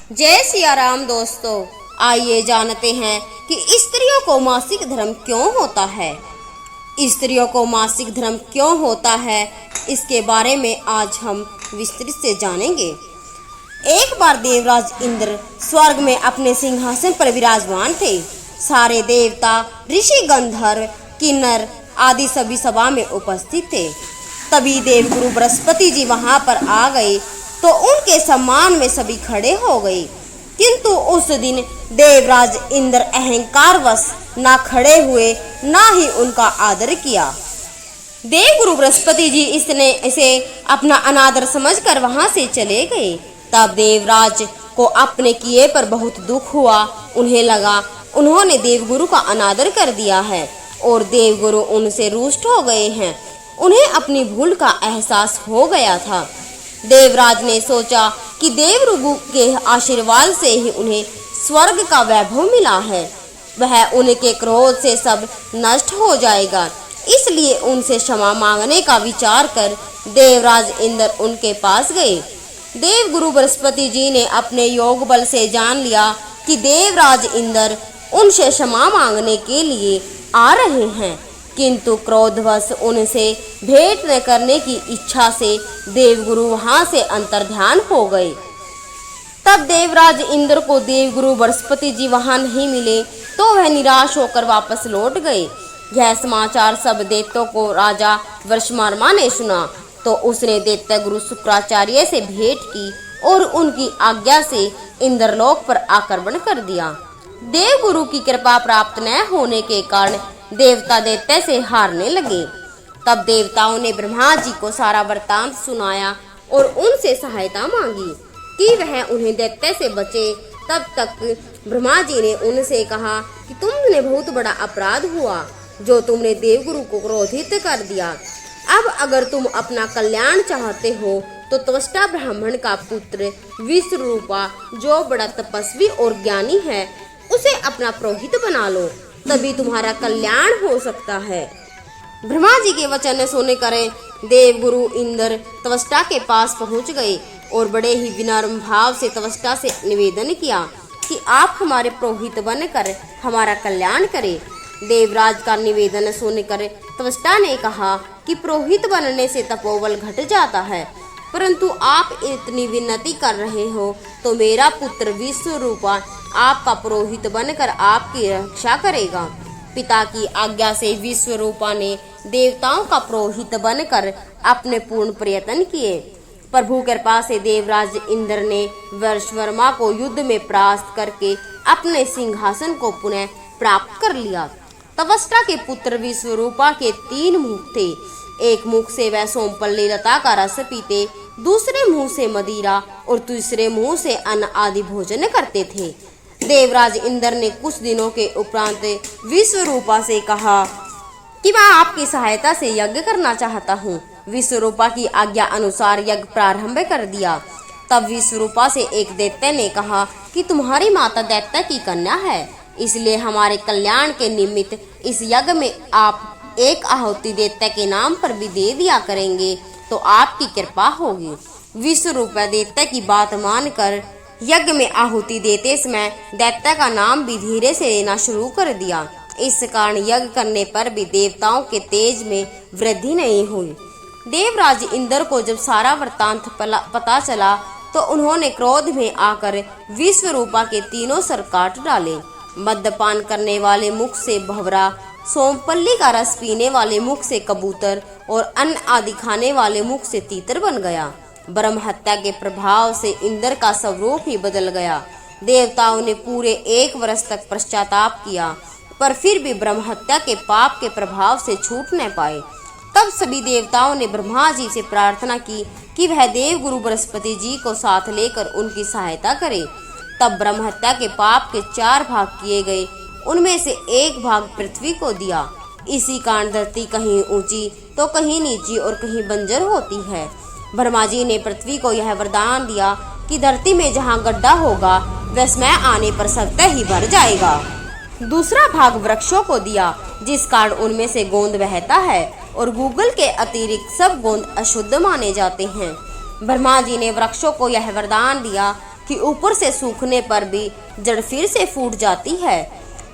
जय सिया राम दोस्तों, आइए जानते हैं कि स्त्रियों को मासिक धर्म क्यों होता है। स्त्रियों को मासिक धर्म क्यों होता है, इसके बारे में आज हम विस्तृत से जानेंगे। एक बार देवराज इंद्र स्वर्ग में अपने सिंहासन पर विराजमान थे। सारे देवता, ऋषि, गंधर्व, किन्नर आदि सभी सभा में उपस्थित थे। तभी देवगुरु बृहस्पति जी वहां पर आ गए तो उनके सम्मान में सभी खड़े हो गए। किंतु उस दिन देवराज इंद्र अहंकारवश ना खड़े हुए, ना ही उनका आदर किया। देवगुरु बृहस्पति जी इसे अपना अनादर समझकर वहां से चले गए। तब देवराज को अपने किए पर बहुत दुख हुआ। उन्हें लगा उन्होंने देवगुरु का अनादर कर दिया है और देवगुरु उनसे रुष्ट हो गए हैं। उन्हें अपनी भूल का एहसास हो गया था। देवराज ने सोचा कि देवगुरु के आशीर्वाद से ही उन्हें स्वर्ग का वैभव मिला है, वह उनके क्रोध से सब नष्ट हो जाएगा। इसलिए उनसे क्षमा मांगने का विचार कर देवराज इंद्र उनके पास गए। देवगुरु बृहस्पति जी ने अपने योग बल से जान लिया कि देवराज इंद्र उनसे क्षमा मांगने के लिए आ रहे हैं, किंतु क्रोधवश उनसे भेंट न करने की इच्छा से देवगुरु वहां से अंतर्ध्यान हो गए। तब देवराज इंद्र को देवगुरु बृहस्पति जी वहां नहीं मिले तो वह निराश होकर वापस लौट गए। यह समाचार सब दैत्यों को राजा वृषवर्मा ने सुना तो उसने दैत्य गुरु शुक्राचार्य से भेंट की और उनकी आज्ञा से इंद्रलोक पर आक्रमण कर दिया। देवगुरु की कृपा प्राप्त न होने के कारण देवता दैत्य से हारने लगे। तब देवताओं ने ब्रह्मा जी को सारा वृत्तांत सुनाया और उनसे सहायता मांगी कि वह उन्हें दैत्य से बचे। तब तक ब्रह्मा जी ने उनसे कहा कि तुमने बहुत बड़ा अपराध हुआ जो तुमने देवगुरु को क्रोधित कर दिया। अब अगर तुम अपना कल्याण चाहते हो तो त्वष्टा ब्राह्मण का पुत्र विश्वरूपा, जो बड़ा तपस्वी और ज्ञानी है, उसे अपना पुरोहित बना लो, तभी तुम्हारा कल्याण हो सकता है। ब्रह्मा जी के वचन सुनकर देवगुरु इंद्र त्वष्टा के पास पहुंच गए और बड़े ही विनम्र भाव से त्वष्टा से निवेदन किया कि आप हमारे पुरोहित बनकर हमारा कल्याण करें। देवराज का निवेदन सुनकर त्वष्टा ने कहा कि पुरोहित बनने से तपोबल घट जाता है, परंतु आप इतनी विनती कर रहे हो तो मेरा पुत्र विश्वरूपा आपका पुरोहित बनकर आपकी रक्षा करेगा। पिता की आज्ञा से विश्वरूपा ने देवताओं का पुरोहित बनकर अपने पूर्ण प्रयत्न किए। प्रभु कृपा से देवराज इंद्र ने वृषवर्मा को युद्ध में परास्त करके अपने सिंहासन को पुनः प्राप्त कर लिया। त्वष्टा के पुत्र विश्वरूपा के 3 मुख थे। एक मुख से वह सोमपल्ली लता का रस पीते, दूसरे मुंह से मदिरा और तीसरे मुंह से अन्न आदि भोजन करते थे। देवराज इंद्र ने कुछ दिनों के उपरांत विश्वरूपा से कहा कि मैं आपकी सहायता से यज्ञ करना चाहता हूँ। विश्वरूपा की आज्ञा अनुसार यज्ञ प्रारंभ कर दिया। तब विश्वरूपा से एक दैत्य ने कहा कि तुम्हारी माता दैत्य की कन्या है, इसलिए हमारे कल्याण के निमित्त इस यज्ञ में आप एक आहुति दैत्य के नाम पर भी दे दिया करेंगे तो आपकी कृपा होगी। विश्वरूपा दैत्य की बात मानकर यज्ञ में आहुति देते समय दैत्य का नाम भी धीरे से लेना शुरू कर दिया। इस कारण यज्ञ करने पर भी देवताओं के तेज में वृद्धि नहीं हुई। देवराज इंद्र को जब सारा वृत्तांत पता चला तो उन्होंने क्रोध में आकर विश्वरूपा के 3 सर काट डाले। मद्यपान करने वाले मुख से भंवरा, सोमपल्ली का रस पीने वाले मुख से कबूतर और अन्न आदि खाने वाले मुख से तीतर बन गया। ब्रह्म हत्या के प्रभाव से इंद्र का स्वरूप ही बदल गया। देवताओं ने पूरे 1 वर्ष तक पश्चाताप किया, पर फिर भी ब्रह्म हत्या के पाप के प्रभाव से छूट न पाए। तब सभी देवताओं ने ब्रह्मा जी से प्रार्थना की कि वह देवगुरु बृहस्पति जी को साथ लेकर उनकी सहायता करे। तब ब्रह्म हत्या के पाप के 4 भाग किए गए, उनमें से 1 भाग पृथ्वी को दिया। इसी कारण धरती कहीं ऊंची तो कहीं नीची और कहीं बंजर होती है। ब्रह्मा जी ने पृथ्वी को यह वरदान दिया कि धरती में जहाँ गड्ढा होगा वह समय आने पर सत्य ही भर जाएगा। दूसरा भाग वृक्षों को दिया, जिस कारण उनमें से गोंद बहता है और गूगल के अतिरिक्त सब गोंद अशुद्ध माने जाते हैं। ब्रह्मा जी ने वृक्षों को यह वरदान दिया कि ऊपर से सूखने पर भी जड़ फिर से फूट जाती है।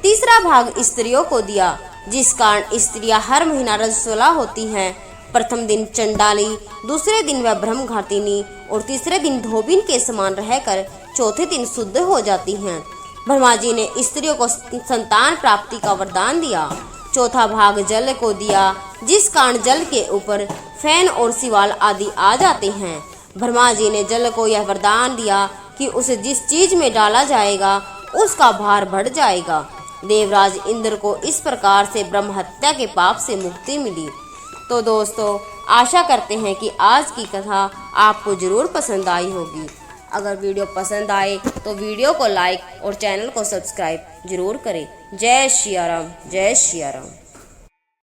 तीसरा भाग स्त्रियों को दिया, जिस कारण स्त्रियां हर महीना रजस्वला होती हैं। प्रथम दिन चंडाली, दूसरे दिन वह ब्रह्मघातिनी और तीसरे दिन धोबिन के समान रहकर चौथे दिन शुद्ध हो जाती हैं। ब्रह्मा जी ने स्त्रियों को संतान प्राप्ति का वरदान दिया। चौथा भाग जल को दिया, जिस कारण जल के ऊपर फैन और सिवाल आदि आ जाते हैं। ब्रह्मा जी ने जल को यह वरदान दिया कि उसे जिस चीज में डाला जाएगा उसका भार बढ़ जाएगा। देवराज इंद्र को इस प्रकार से ब्रह्म हत्या के पाप से मुक्ति मिली। तो दोस्तों, आशा करते हैं कि आज की कथा आपको जरूर पसंद आई होगी। अगर वीडियो पसंद आए तो वीडियो को लाइक और चैनल को सब्सक्राइब जरूर करें। जय श्री राम, जय श्री राम।